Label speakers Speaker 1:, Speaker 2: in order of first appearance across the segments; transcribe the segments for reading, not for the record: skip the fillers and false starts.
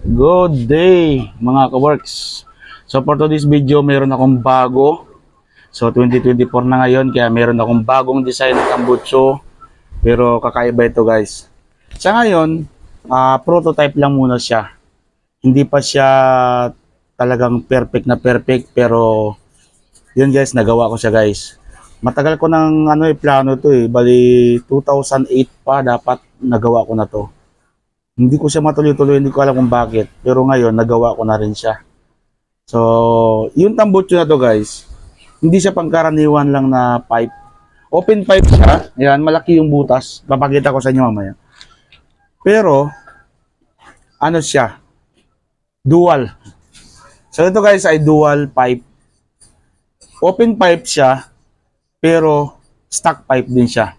Speaker 1: Good day mga ka-works. So for today's video, meron akong bago. So 2024 na ngayon, kaya meron akong bagong design ng tambutso. Pero kakaiba ito guys. Sa ngayon, prototype lang muna siya. Hindi pa siya talagang perfect na perfect, pero yun guys, nagawa ko siya guys. Matagal ko ng plano to bali 2008 pa dapat nagawa ko na to. Hindi ko siya matuloy-tuloy, hindi ko alam kung bakit. Pero ngayon, nagawa ko na rin siya. So, yung tambutso na to guys, hindi siya pangkaraniwan lang na pipe. Open pipe siya. Ayan, malaki yung butas. Papakita ko sa inyo mamaya. Pero, ano siya? Dual. So, ito guys ay dual pipe. Open pipe siya, pero stock pipe din siya.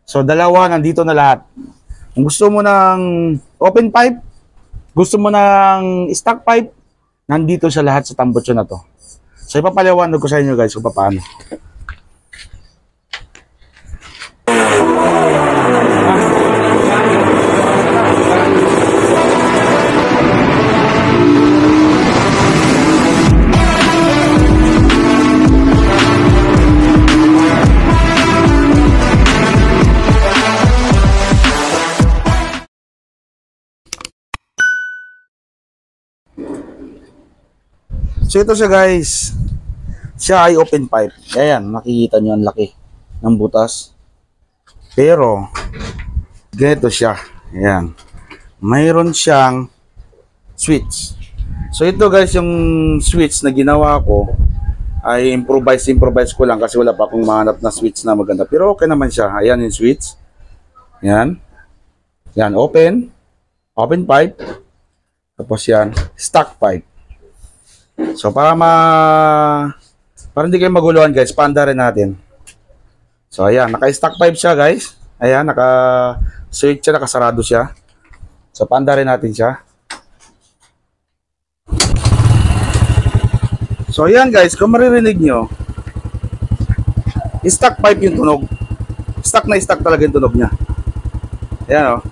Speaker 1: So, dalawa, nandito na lahat. Kung gusto mo ng open pipe, gusto mo ng stock pipe, nandito siya lahat sa tambutso na to. So ipapaliwanag ko sa inyo guys kung paano. So ito siya guys, siya ay open pipe. Ayan, makikita nyo ang laki ng butas. Pero, ganito siya. Ayan, mayroon siyang switch. So ito guys, yung switch na ginawa ko ay improvise ko lang kasi wala pa akong mahanap na switch na maganda. Pero okay naman siya. Ayan yung switch. Ayan. Yan, open pipe. Tapos yan, stock pipe. So para hindi kayo maguluhan guys, paanda rin natin. So ayan, naka-stock pipe siya guys. Ayan, naka-switch siya, nakasarado siya. So paanda rin natin siya. So ayan guys, kung maririnig nyo, stock pipe yung tunog. Stock na stock talaga yung tunog niya. Ayan o.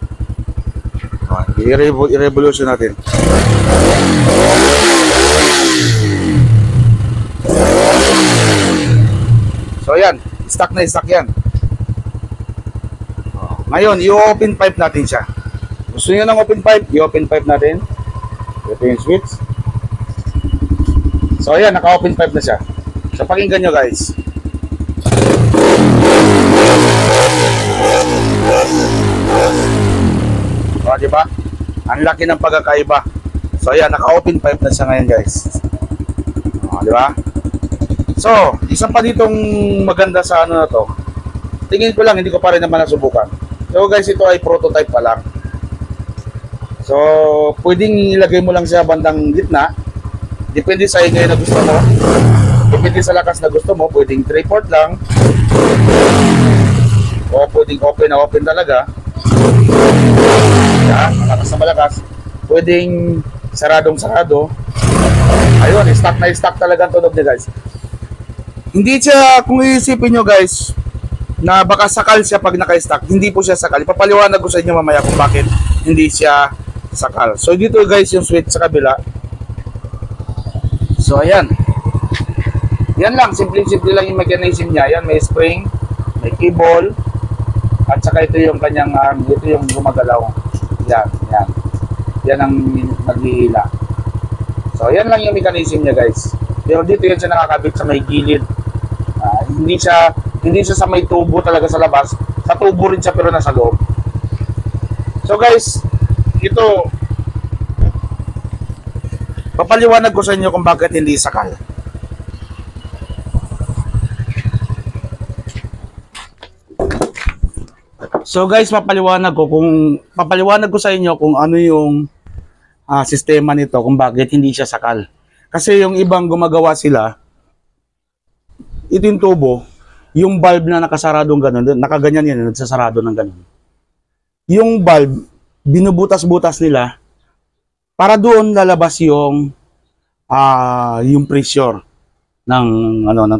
Speaker 1: I-revolution natin. So ayan, stock na stock yan. Ngayon, i-open pipe natin siya. Gusto niyo ng open pipe, i-open pipe natin. Ito yung switch. So ayan, naka-open pipe na siya. So pakinggan nyo guys. O, diba? Ang laki ng pagkakaiba. So ayan, naka-open pipe na siya ngayon guys. O, diba? So, isa pa ditong maganda sa ano na to. Tingin ko lang, hindi ko pa rin naman nasubukan. So guys, ito ay prototype pa lang. So, pwedeng ilagay mo lang siya bandang gitna. Depende sa ingay na gusto mo. Depende sa lakas na gusto mo. Pwedeng 3/4 lang. O pwedeng open talaga. Yan, malakas na malakas. Pwedeng saradong-sarado. Ayun, stock talaga ang tunog niya guys. Hindi siya, kung iisipin nyo guys, na baka sakal siya pag naka-stock, hindi po siya sakal. Ipapaliwanag ko sa inyo mamaya kung bakit hindi siya sakal. So dito guys yung switch sa kabila. So ayan. Yan lang, simple lang yung mechanism niya. Ayan, may spring, may cable, at saka ito yung kanyang arm, ito yung gumagalaw. Yan. Yan ang naghihila. So yan lang yung mechanism niya guys. Pero dito yan siya nakakabit sa may gilid. Hindi siya sa may tubo talaga sa labas. Sa tubo rin siya pero nasa loob. So guys, ito papaliwanag ko sa inyo kung bakit hindi sakal. So guys, papaliwanag ko sa inyo kung ano yung sistema nito, kung bakit hindi siya sakal. Kasi yung ibang gumagawa sila, ito yung tubo, yung valve na nakasaradong ganun, nakaganyan yan, nagsasarado ng ganun. Yung valve, binubutas-butas nila para doon lalabas yung pressure ng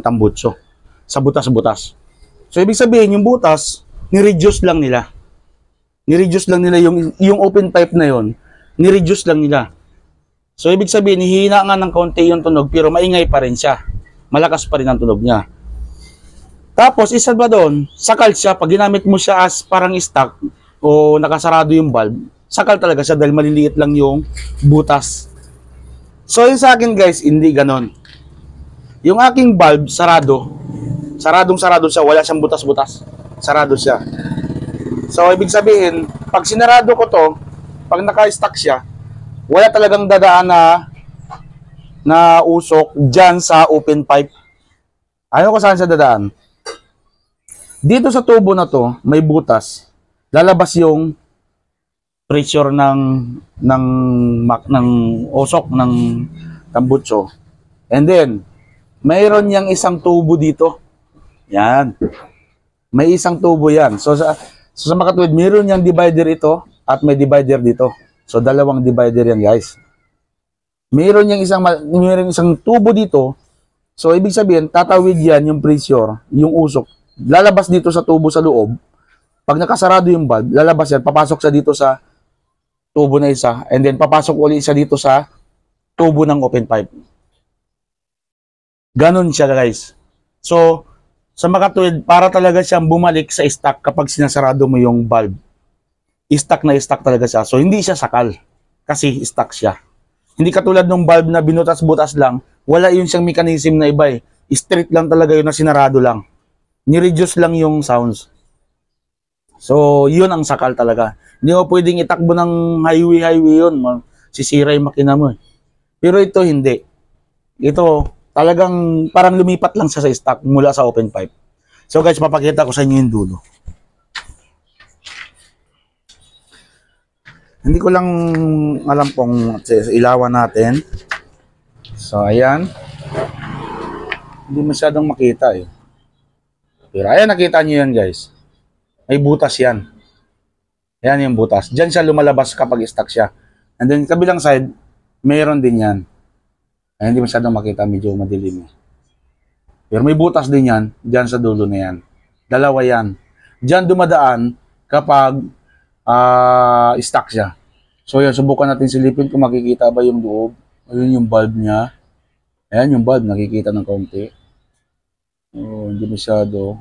Speaker 1: tambutso sa butas-butas. So ibig sabihin, yung butas, ni-reduce lang nila. Ni-reduce lang nila yung open pipe na yon, ni-reduce lang nila. So, ibig sabihin, hihina nga ng konti yung tunog, pero maingay pa rin siya. Malakas pa rin ang tunog niya. Tapos, isa ba doon, sakal siya, pag ginamit mo siya as parang stock, o nakasarado yung valve, sakal talaga siya dahil maliliit lang yung butas. So, yun sa akin guys, hindi ganon. Yung aking valve, saradong-sarado siya, wala siyang butas-butas. Sarado siya. So, ibig sabihin, pag sinarado ko to, pag naka-stock siya, wala talagang dadaan na usok dyan sa open pipe. Ayaw ko saan siya dadaan. Dito sa tubo na to, may butas. Lalabas yung pressure ng usok ng tambutso. And then, mayroon yang isang tubo dito. Yan. May isang tubo yan. So sa makatuwid, mayroon yang divider ito at may divider dito. So, dalawang divider yan, guys. Mayroon isang tubo dito. So, ibig sabihin, tatawid yan yung pressure, yung usok. Lalabas dito sa tubo sa loob. Pag nakasarado yung valve, lalabas yan, papasok siya dito sa tubo na isa. And then, papasok ulit siya dito sa tubo ng open pipe. Ganon siya, guys. So, sa makatuwid, para talaga siyang bumalik sa stock kapag sinasarado mo yung valve. Stock na stock talaga siya. So, hindi siya sakal. Kasi stock siya. Hindi katulad ng valve na binutas-butas lang. Wala yun siyang mechanism na iba eh. Straight lang talaga yun na sinarado lang. Ni-reduce lang yung sounds. So, yun ang sakal talaga. Hindi mo pwedeng itakbo ng highway yun. Sisira yung makina mo eh. Pero ito hindi. Ito, talagang parang lumipat lang siya sa stock mula sa open pipe. So guys, papakita ko sa inyo yung dulo. Hindi ko lang alam pong ilawan natin. So, ayan. Hindi masyadong makita eh. Pero ayan, nakita nyo yan guys. May butas yan. Ayan yung butas. Diyan siya lumalabas kapag stock siya. And then, kabilang side, mayroon din yan. Ayan, hindi masyadong makita. Medyo madilim eh. Pero may butas din yan. Diyan sa dulo na yan. Dalawa yan. Diyan dumadaan kapag stock siya. So yan, subukan natin silipin kung makikita ba yung loob. Ayun yung bulb niya. Ayan yung bulb, nakikita ng konti. Oh, hindi masyado.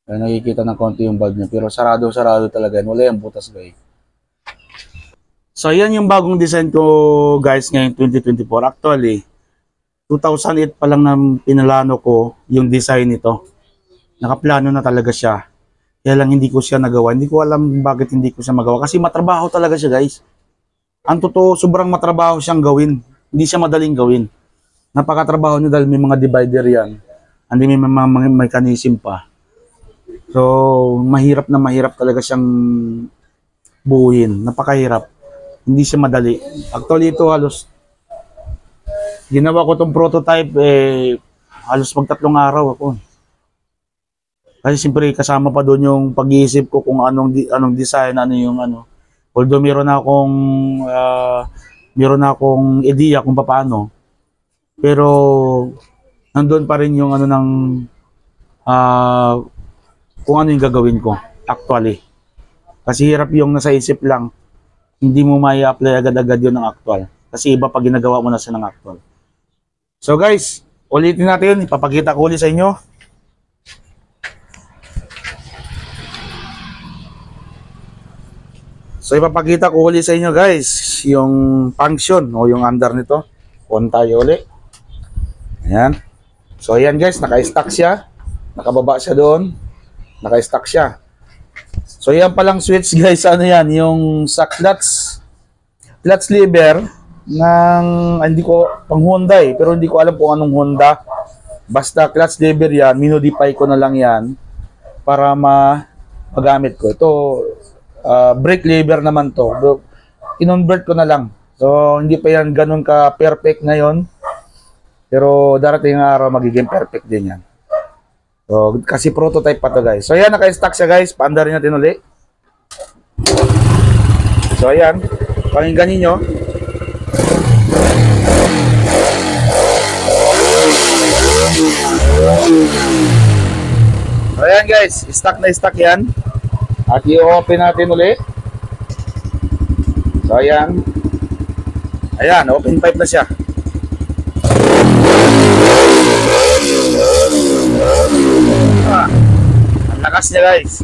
Speaker 1: Ayan, nakikita ng konti yung bulb niya. Pero sarado talaga. Wala yung butas guys. So yan yung bagong design ko guys ngayon 2024. Actually, 2008 pa lang na pinalano ko yung design nito. Nakaplano na talaga siya. Kaya lang hindi ko siya nagawa. Hindi ko alam bakit hindi ko siya magawa. Kasi matrabaho talaga siya guys. Ang totoo, sobrang matrabaho siyang gawin. Hindi siya madaling gawin. Napakatrabaho niya dahil may mga divider yan. Hindi may mga mechanism pa. So, mahirap na mahirap talaga siyang buuin. Napakahirap. Hindi siya madali. Actually, ito halos ginawa ko itong prototype halos mag-3 araw ako. Kasi siyempre kasama pa doon yung pag-iisip ko kung anong design, ano yung ano. Although meron na akong idea kung paano. Pero nandoon pa rin yung ano ng kung ano yung gagawin ko actually. Kasi hirap yung nasa isip lang. Hindi mo mai-apply agad-agad yun ng actual. Kasi iba pag ginagawa mo na siya ng actual. So guys, ulitin natin. Ipapakita ko ulit sa inyo. So ipapakita ko ulit sa inyo guys yung function o yung under nito. On tayo ulit. Ayan. So ayan guys, naka-stack siya. Nakababa siya doon. Naka-stack siya. So yan palang switch guys, ano yan, yung sa clutch lever ng hindi ko pang Honda pero hindi ko alam kung anong Honda. Basta clutch lever yan, minodify ko na lang yan para magamit ko. Ito brake lever naman to. Kinonvert ko na lang. So hindi pa yan ganun ka perfect ngayon. Pero darating ang araw magiging perfect din yan. So, kasi prototype pa to guys. So ayan, naka-stack siya guys. Paandarin natin ulit. So ayan, pakinggan ninyo. So ayan guys, stack na stack yan. At i-open natin ulit. So ayan. Ayan, open pipe na siya. Ang lakas niya guys.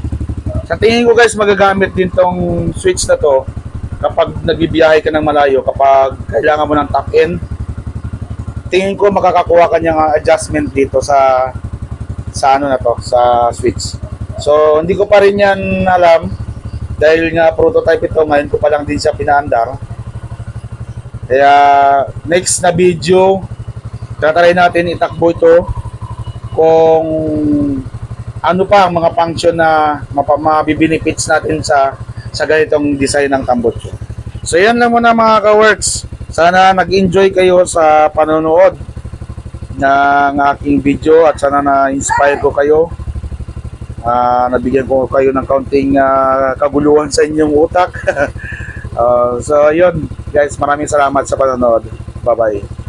Speaker 1: Sa tingin ko guys, magagamit din tong switch na to kapag nagbibiyahe ka ng malayo, kapag kailangan mo ng top end. Tingin ko makakakuha ka niyang adjustment dito sa ano na to, sa switch. So hindi ko pa rin yan alam dahil nga prototype ito, ngayon ko pa lang din siya pinaandar. Kaya next na video, tatry natin itakbo ito kung ano pa ang mga function na mabibenefits natin sa ganitong design ng tambutso. So yan lang muna mga ka-works. Sana nag-enjoy kayo sa panonood ng aking video at sana na-inspire ko kayo. Nabigyan ko kayo ng kaunting kaguluhan sa inyong utak. So yun guys, maraming salamat sa panonood. Bye bye.